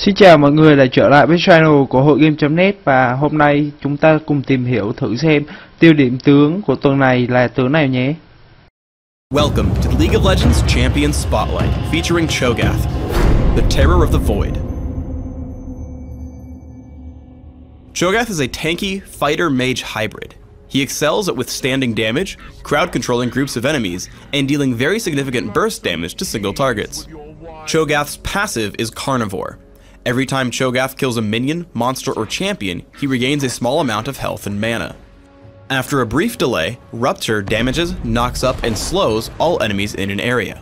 Xin chào mọi người đã trở lại với channel của hội game.net, và hôm nay chúng ta cùng tìm hiểu thử xem tiêu điểm tướng của tuần này là tướng nào nhé. Welcome to the League of Legends Champion Spotlight, featuring Cho'Gath, the Terror of the Void. Cho'Gath is a tanky fighter-mage hybrid. He excels at withstanding damage, crowd-controlling groups of enemies, and dealing very significant burst damage to single targets. Cho'Gath's passive is Carnivore. Every time Cho'Gath kills a minion, monster, or champion, he regains a small amount of health and mana. After a brief delay, Rupture damages, knocks up, and slows all enemies in an area.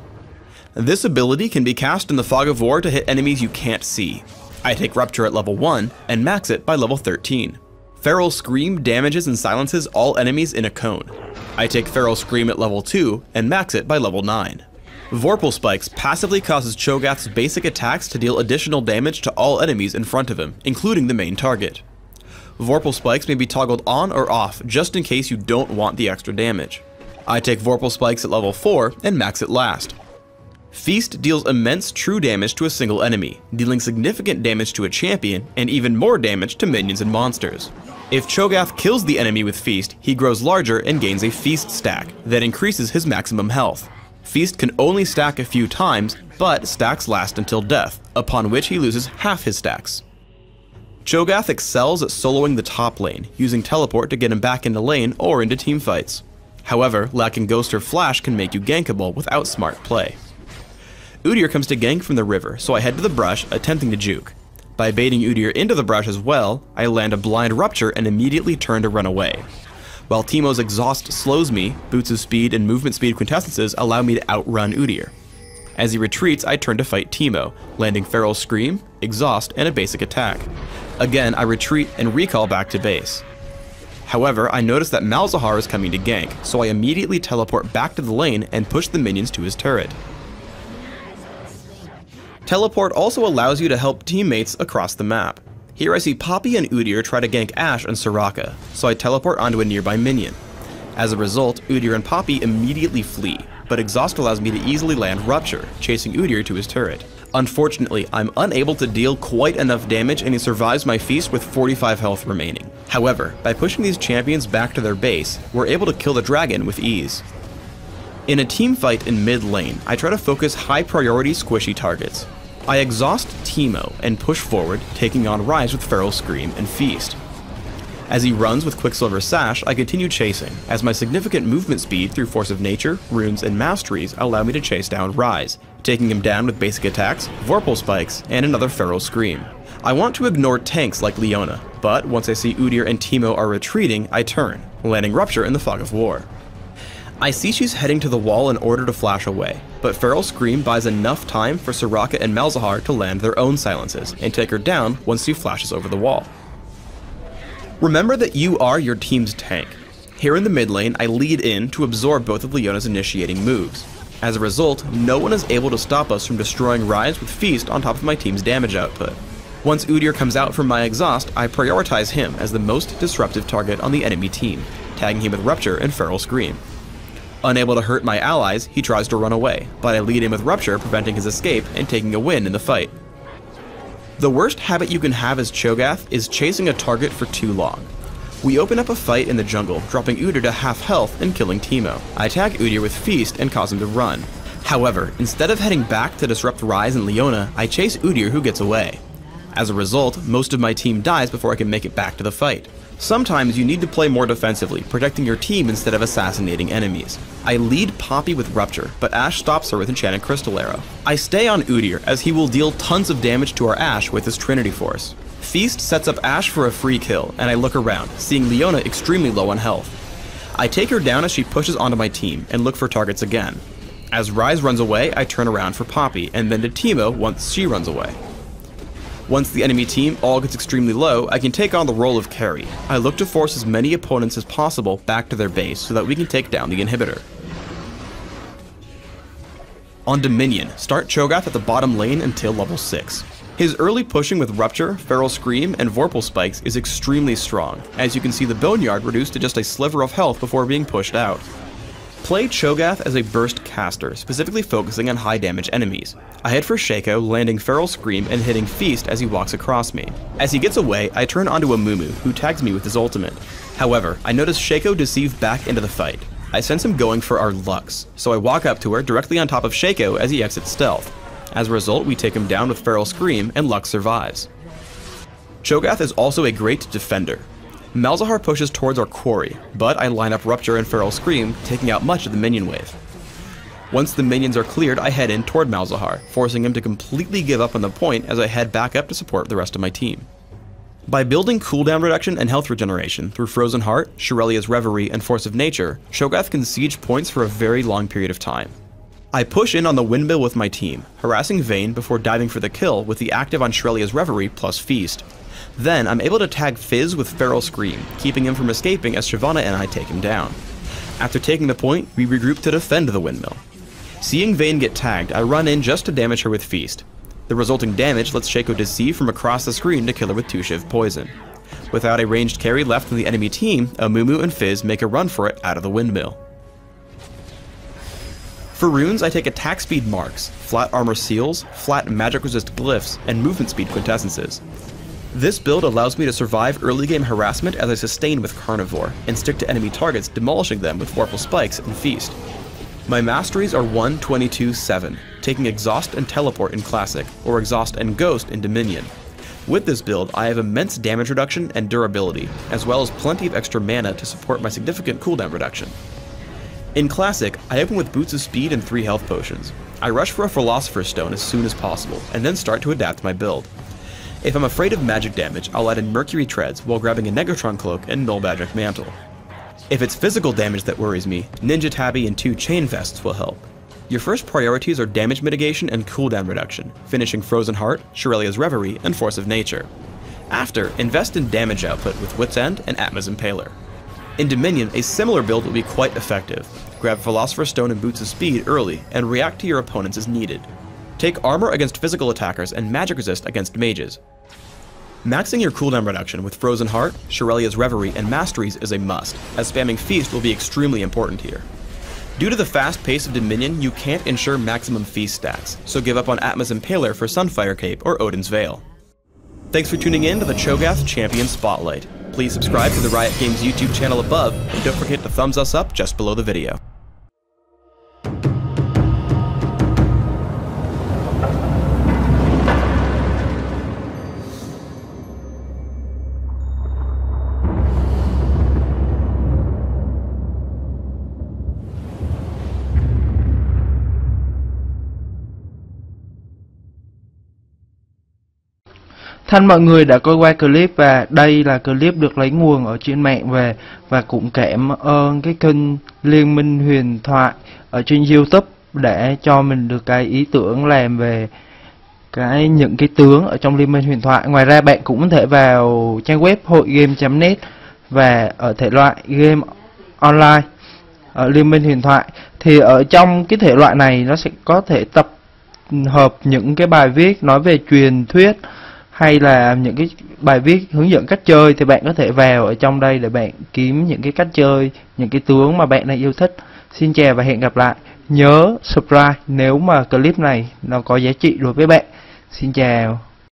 This ability can be cast in the Fog of War to hit enemies you can't see. I take Rupture at level 1 and max it by level 13. Feral Scream damages and silences all enemies in a cone. I take Feral Scream at level 2 and max it by level 9. Vorpal Spikes passively causes Cho'Gath's basic attacks to deal additional damage to all enemies in front of him, including the main target. Vorpal Spikes may be toggled on or off just in case you don't want the extra damage. I take Vorpal Spikes at level 4 and max it last. Feast deals immense true damage to a single enemy, dealing significant damage to a champion and even more damage to minions and monsters. If Cho'Gath kills the enemy with Feast, he grows larger and gains a Feast stack that increases his maximum health. Feast can only stack a few times, but stacks last until death, upon which he loses half his stacks. Cho'Gath excels at soloing the top lane, using teleport to get him back into lane or into teamfights. However, lacking Ghost or Flash can make you gankable without smart play. Udyr comes to gank from the river, so I head to the brush, attempting to juke. By baiting Udyr into the brush as well, I land a blind Rupture and immediately turn to run away. While Teemo's exhaust slows me, Boots of speed and movement speed quintessences allow me to outrun Udyr. As he retreats, I turn to fight Teemo, landing Feral Scream, exhaust, and a basic attack. Again, I retreat and recall back to base. However, I notice that Malzahar is coming to gank, so I immediately teleport back to the lane and push the minions to his turret. Teleport also allows you to help teammates across the map. Here I see Poppy and Udyr try to gank Ashe and Soraka, so I teleport onto a nearby minion. As a result, Udyr and Poppy immediately flee, but exhaust allows me to easily land Rupture, chasing Udyr to his turret. Unfortunately, I'm unable to deal quite enough damage and he survives my feast with 45 health remaining. However, by pushing these champions back to their base, we're able to kill the dragon with ease. In a team fight in mid lane, I try to focus high priority squishy targets. I exhaust Teemo and push forward, taking on Rise with Feral Scream and Feast. As he runs with Quicksilver Sash, I continue chasing, as my significant movement speed through Force of Nature, Runes, and Masteries allow me to chase down Rise, taking him down with basic attacks, Vorpal Spikes, and another Feral Scream. I want to ignore tanks like Leona, but once I see Udyr and Teemo are retreating, I turn, landing Rupture in the Fog of War. I see she's heading to the wall in order to flash away, but Feral Scream buys enough time for Soraka and Malzahar to land their own silences and take her down once she flashes over the wall. Remember that you are your team's tank. Here in the mid lane, I lead in to absorb both of Leona's initiating moves. As a result, no one is able to stop us from destroying Rise with Feast on top of my team's damage output. Once Udyr comes out from my exhaust, I prioritize him as the most disruptive target on the enemy team, tagging him with Rupture and Feral Scream. Unable to hurt my allies, he tries to run away, but I lead in with Rupture, preventing his escape and taking a win in the fight. The worst habit you can have as Cho'Gath is chasing a target for too long. We open up a fight in the jungle, dropping Udyr to half health and killing Teemo. I tag Udyr with Feast and cause him to run. However, instead of heading back to disrupt Rise and Leona, I chase Udyr, who gets away. As a result, most of my team dies before I can make it back to the fight. Sometimes you need to play more defensively, protecting your team instead of assassinating enemies. I lead Poppy with Rupture, but Ashe stops her with Enchanted Crystal Arrow. I stay on Udyr, as he will deal tons of damage to our Ashe with his Trinity Force. Feast sets up Ashe for a free kill, and I look around, seeing Leona extremely low on health. I take her down as she pushes onto my team, and look for targets again. As Rise runs away, I turn around for Poppy, and then to Teemo once she runs away. Once the enemy team all gets extremely low, I can take on the role of carry. I look to force as many opponents as possible back to their base so that we can take down the inhibitor. On Dominion, start Cho'Gath at the bottom lane until level 6. His early pushing with Rupture, Feral Scream, and Vorpal Spikes is extremely strong, as you can see the Boneyard reduced to just a sliver of health before being pushed out. play Cho'Gath as a burst caster, specifically focusing on high damage enemies. I head for Shaco, landing Feral Scream and hitting Feast as he walks across me. As he gets away, I turn onto a Mumu, who tags me with his ultimate. However, I notice Shaco deceive back into the fight. I sense him going for our Lux, so I walk up to her directly on top of Shaco as he exits stealth. As a result, we take him down with Feral Scream, and Lux survives. Cho'Gath is also a great defender. Malzahar pushes towards our quarry, but I line up Rupture and Feral Scream, taking out much of the minion wave. Once the minions are cleared, I head in toward Malzahar, forcing him to completely give up on the point as I head back up to support the rest of my team. By building cooldown reduction and health regeneration through Frozen Heart, Shirelia's Reverie, and Force of Nature, Cho'Gath can siege points for a very long period of time. I push in on the windmill with my team, harassing Vayne before diving for the kill with the active on Shirelia's Reverie plus Feast. Then I'm able to tag Fizz with Feral Scream, keeping him from escaping as Shyvana and I take him down. After taking the point, we regroup to defend the windmill. Seeing Vayne get tagged, I run in just to damage her with Feast. The resulting damage lets Shaco deceive from across the screen to kill her with 2 Shiv poison. Without a ranged carry left in the enemy team, Amumu and Fizz make a run for it out of the windmill. For runes, I take attack speed marks, flat armor seals, flat magic resist glyphs, and movement speed quintessences. This build allows me to survive early game harassment as I sustain with Carnivore, and stick to enemy targets, demolishing them with Vorpal Spikes and Feast. My masteries are 1, 22, 7, taking Exhaust and Teleport in Classic, or Exhaust and Ghost in Dominion. With this build, I have immense damage reduction and durability, as well as plenty of extra mana to support my significant cooldown reduction. In Classic, I open with Boots of Speed and 3 health potions. I rush for a Philosopher's Stone as soon as possible, and then start to adapt my build. If I'm afraid of magic damage, I'll add in Mercury Treads while grabbing a Negatron Cloak and Null Magic Mantle. If it's physical damage that worries me, Ninja Tabby and 2 Chain Vests will help. Your first priorities are damage mitigation and cooldown reduction, finishing Frozen Heart, Shirelia's Reverie, and Force of Nature. After, invest in damage output with Wit's End and Atma's Impaler. In Dominion, a similar build will be quite effective. Grab Philosopher's Stone and Boots of Speed early, and react to your opponents as needed. Take armor against physical attackers and magic resist against mages. Maxing your cooldown reduction with Frozen Heart, Shirelia's Reverie, and Masteries is a must, as spamming Feast will be extremely important here. Due to the fast pace of Dominion, you can't ensure maximum Feast stats, so give up on Atma's Impaler for Sunfire Cape or Odin's Veil. Thanks for tuning in to the Cho'Gath Champion Spotlight. Please subscribe to the Riot Games YouTube channel above, and don't forget to thumbs us up just below the video. Thân mọi người đã coi qua clip, và đây là clip được lấy nguồn ở trên mạng về, và cũng cảm ơn cái kênh Liên, Minh, Huyền, Thoại ở trên YouTube để cho mình được cái ý tưởng làm về những cái tướng ở trong Liên Minh Huyền Thoại. Ngoài ra bạn cũng có thể vào trang web hội game.net và ở thể loại game online ở Liên Minh Huyền Thoại. Thì ở trong cái thể loại này nó sẽ có thể tập hợp những cái bài viết nói về truyền thuyết, hay là những cái bài viết hướng dẫn cách chơi, thì bạn có thể vào ở trong đây để bạn kiếm những cái cách chơi, những cái tướng mà bạn đang yêu thích. Xin chào và hẹn gặp lại. Nhớ subscribe nếu mà clip này nó có giá trị đối với bạn. Xin chào.